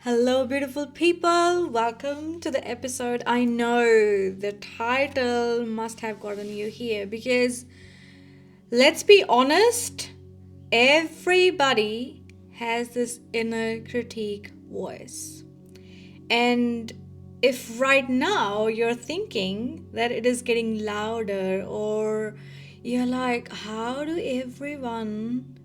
Hello, beautiful people. Welcome to the episode. I know the title must have gotten you here because let's be honest, everybody has this inner critique voice. And if right now you're thinking that it is getting louder, or you're like, how do everyone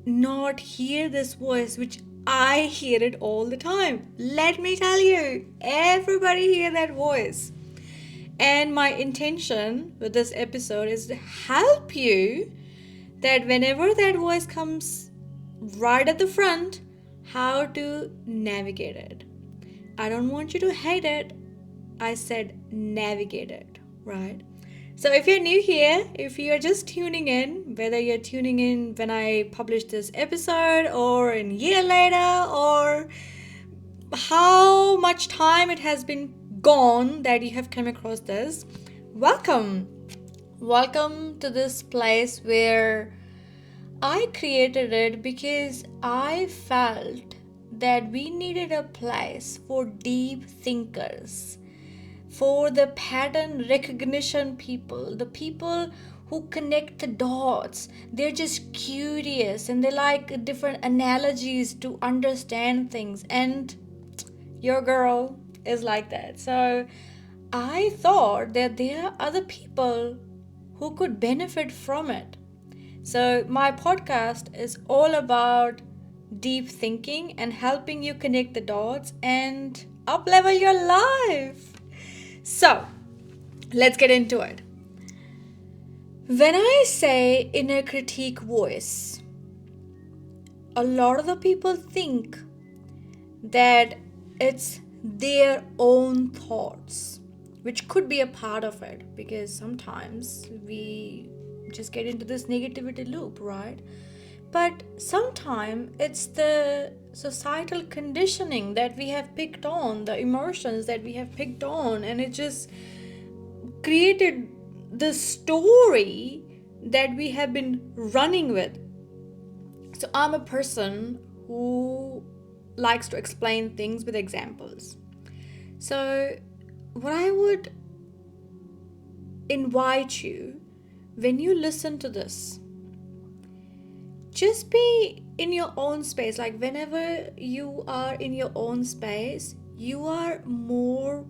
not hear this voice, which I hear it all the time? Let me tell you, everybody hear that voice. And my intention with this episode is to help you that whenever that voice comes right at the front, how to navigate it. I don't want you to hate it. I said navigate it, right? So if you're new here, if you're just tuning in, whether you're tuning in when I publish this episode or a year later, or how much time it has been gone that you have come across this, welcome. Welcome to this place where I created it because I felt that we needed a place for deep thinkers, for the pattern recognition people, the people who connect the dots. They're just curious and they like different analogies to understand things. And your girl is like that. So I thought that there are other people who could benefit from it. So my podcast is all about deep thinking and helping you connect the dots and up level your life. So, let's get into it. When I say inner critique voice, a lot of the people think that it's their own thoughts, which could be a part of it because sometimes we just get into this negativity loop, right? But sometimes it's the societal conditioning that we have picked on, the emotions that we have picked on, and it just created the story that we have been running with. So I'm a person who likes to explain things with examples. So what I would invite you, when you listen to this, just be in your own space. Like whenever you are in your own space, you are more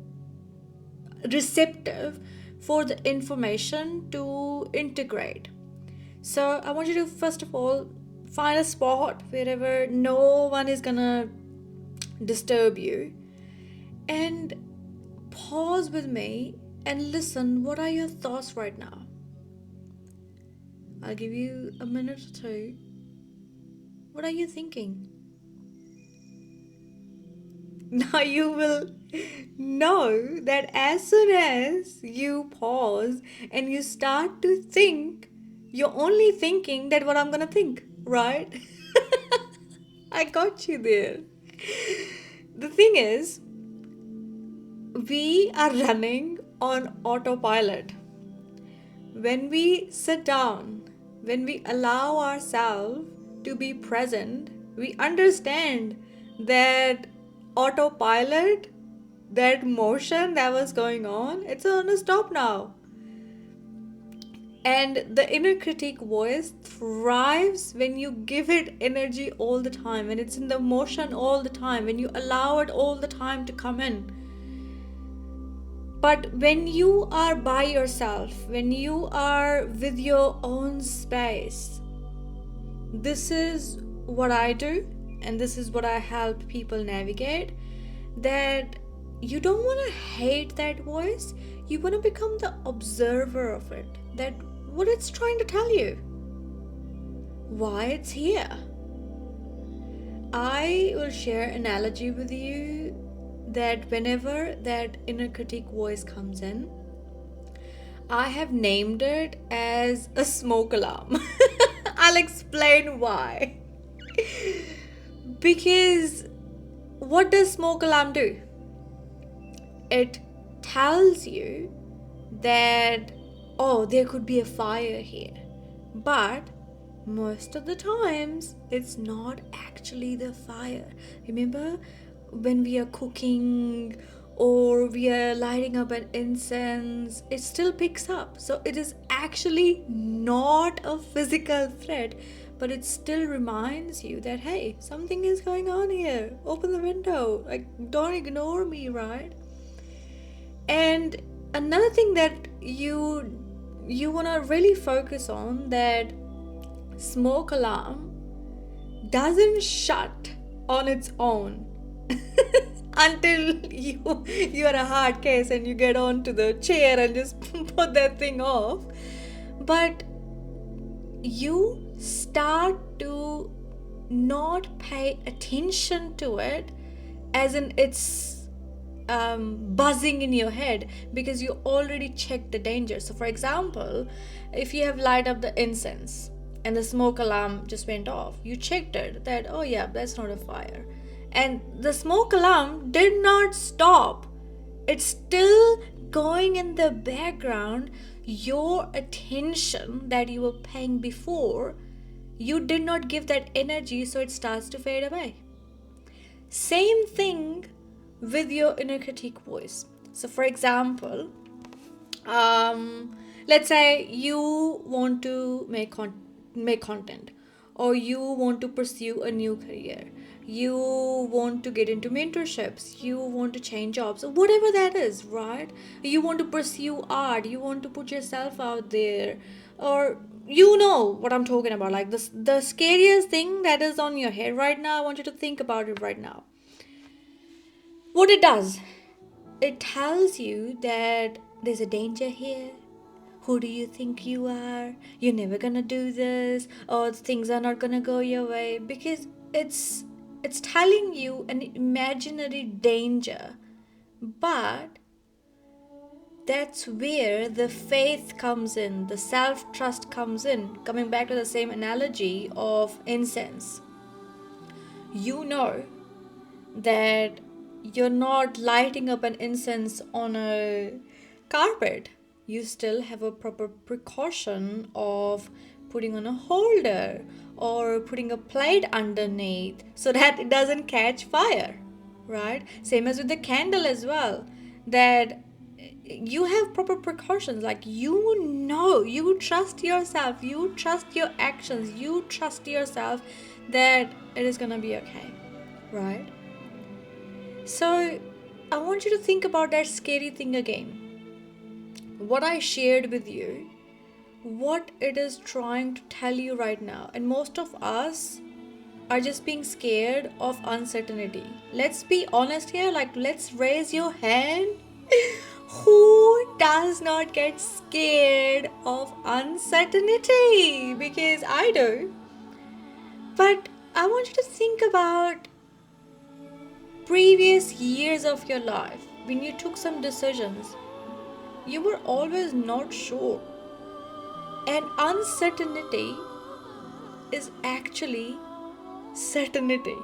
receptive for the information to integrate. So I want you to first of all find a spot wherever no one is gonna disturb you and pause with me and listen. What are your thoughts right now? I'll give you a minute or two. What are you thinking? Now you will know that as soon as you pause and you start to think, you're only thinking that what I'm gonna think, right? I got you there. The thing is, we are running on autopilot. When we sit down, when we allow ourselves to be present, we understand that autopilot, that motion that was going on, it's on a stop now. And the inner critique voice thrives when you give it energy all the time, when it's in the motion all the time, when you allow it all the time to come in. But when you are by yourself, when you are with your own space, this is what I do, and this is what I help people navigate. That you don't want to hate that voice, you want to become the observer of it, that what it's trying to tell you, why it's here. I will share an analogy with you that whenever that inner critic voice comes in, I have named it as a smoke alarm. I'll explain why. Because what does smoke alarm do? It tells you that, oh, there could be a fire here. But most of the times, it's not actually the fire. Remember, when we are cooking or we are lighting up an incense, it still picks up. So it is actually not a physical threat, but it still reminds you that, hey, something is going on here. Open the window. Like, don't ignore me, right? And another thing that you want to really focus on, that smoke alarm doesn't shut on its own until you're a hard case and you get onto the chair and just put that thing off. But you start to not pay attention to it, as in it's buzzing in your head, because you already checked the danger. So for example, if you have light up the incense and the smoke alarm just went off, you checked it that, oh yeah, that's not a fire, and the smoke alarm did not stop. It's still going in the background. Your attention that you were paying before, you did not give that energy, so it starts to fade away. Same thing with your inner critique voice. So for example, let's say you want to make content, or you want to pursue a new career, you want to get into mentorships, you want to change jobs, or whatever that is, right? You want to pursue art, you want to put yourself out there, or you know what I'm talking about, like this, the scariest thing that is on your head right now. I want you to think about it right now. What it does, it tells you that there's a danger here. Who do you think you are? You're never gonna do this, or things are not gonna go your way, because it's telling you an imaginary danger. But that's where the faith comes in, the self-trust comes in. Coming back to the same analogy of incense, you know that you're not lighting up an incense on a carpet. You still have a proper precaution of putting on a holder or putting a plate underneath so that it doesn't catch fire, right? Same as with the candle as well, that you have proper precautions. Like, you know, you trust yourself, you trust your actions, you trust yourself that it is gonna be okay, right? So, I want you to think about that scary thing again. What I shared with you, what it is trying to tell you right now. And most of us are just being scared of uncertainty. Let's be honest here, like, let's raise your hand. Who does not get scared of uncertainty? Because I do. But I want you to think about previous years of your life when you took some decisions. You were always not sure. And uncertainty is actually certainty.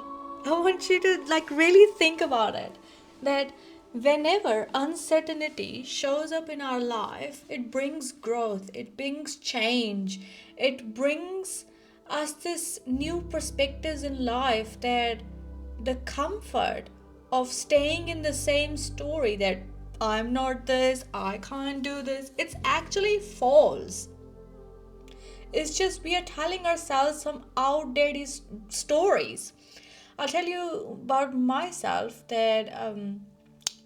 I want you to really think about it. That whenever uncertainty shows up in our life, it brings growth, it brings change, it brings us this new perspectives in life, that the comfort of staying in the same story, that I'm not this, I can't do this, it's actually false. It's just we are telling ourselves some outdated stories. I'll tell you about myself that a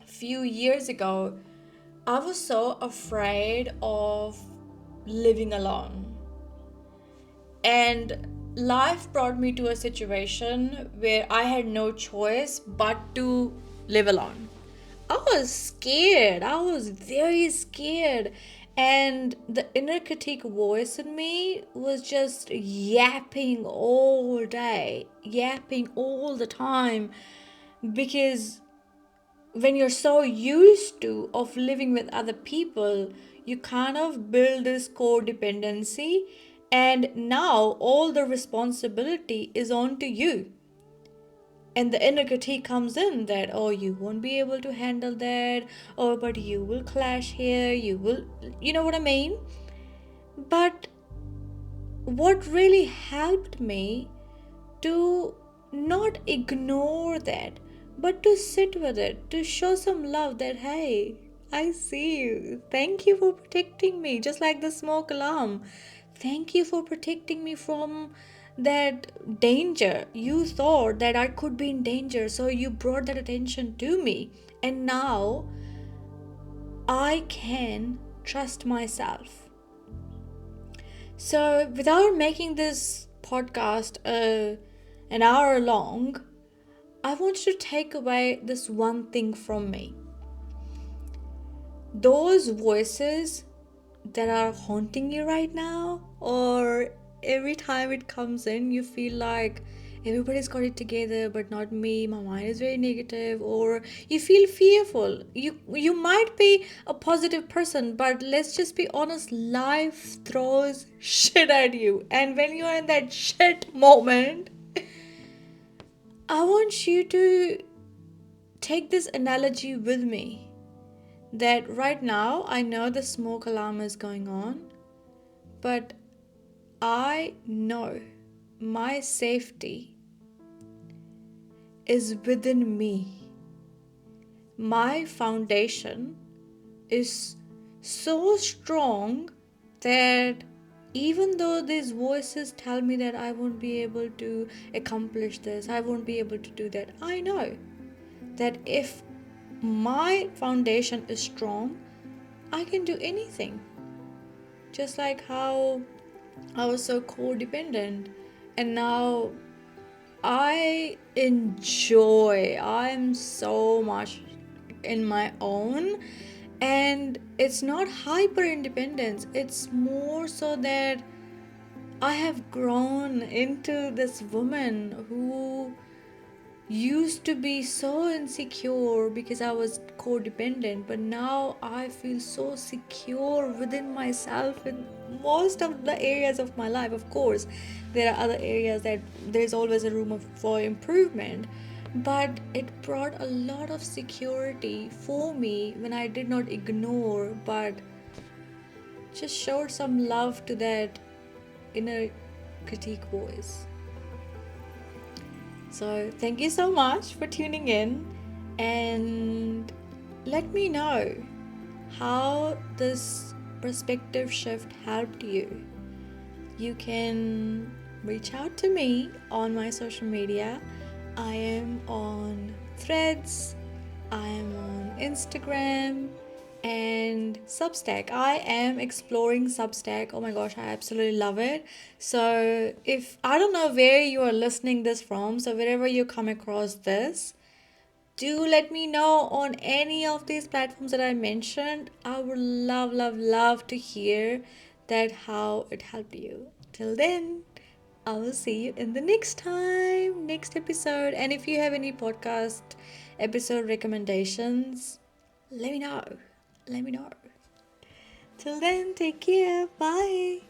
few years ago, I was so afraid of living alone. And life brought me to a situation where I had no choice but to live alone. I was scared. I was very scared. And the inner critique voice in me was just yapping all day, yapping all the time. Because when you're so used to of living with other people, you kind of build this codependency, and now all the responsibility is on to you. And the inner critique comes in that, oh, you won't be able to handle that, oh, but you will clash here, you will, you know what I mean? But what really helped me to not ignore that, but to sit with it, to show some love that, hey, I see you. Thank you for protecting me, just like the smoke alarm. Thank you for protecting me from that danger. You thought that I could be in danger, so you brought that attention to me. And now I can trust myself. So, without making this podcast an hour long, I want you to take away this one thing from me. Those voices that are haunting you right now, or every time it comes in, you feel like everybody's got it together but not me, my mind is very negative, or you feel fearful. You might be a positive person, but let's just be honest, life throws shit at you. And when you are in that shit moment, I want you to take this analogy with me, that right now I know the smoke alarm is going on, but I know my safety is within me. My foundation is so strong that even though these voices tell me that I won't be able to accomplish this, I won't be able to do that, I know that if my foundation is strong, I can do anything. Just like how I was so codependent, and now I'm so much in my own, and it's not hyper independence, it's more so that I have grown into this woman who used to be so insecure because I was codependent, but now I feel so secure within myself in most of the areas of my life. Of course, there are other areas that there's always a room for improvement, but it brought a lot of security for me when I did not ignore but just showed some love to that inner critique voice. So, thank you so much for tuning in, and let me know how this perspective shift helped you. You can reach out to me on my social media. I am on Threads, I am on Instagram, and Substack. I am exploring Substack. Oh my gosh, I absolutely love it. So, if I don't know where you are listening this from, so wherever you come across this, do let me know on any of these platforms that I mentioned. I would love, love, love to hear that how it helped you. Till then, I will see you in the next episode. And if you have any podcast episode recommendations, let me know. Let me know. Till then, take care. Bye.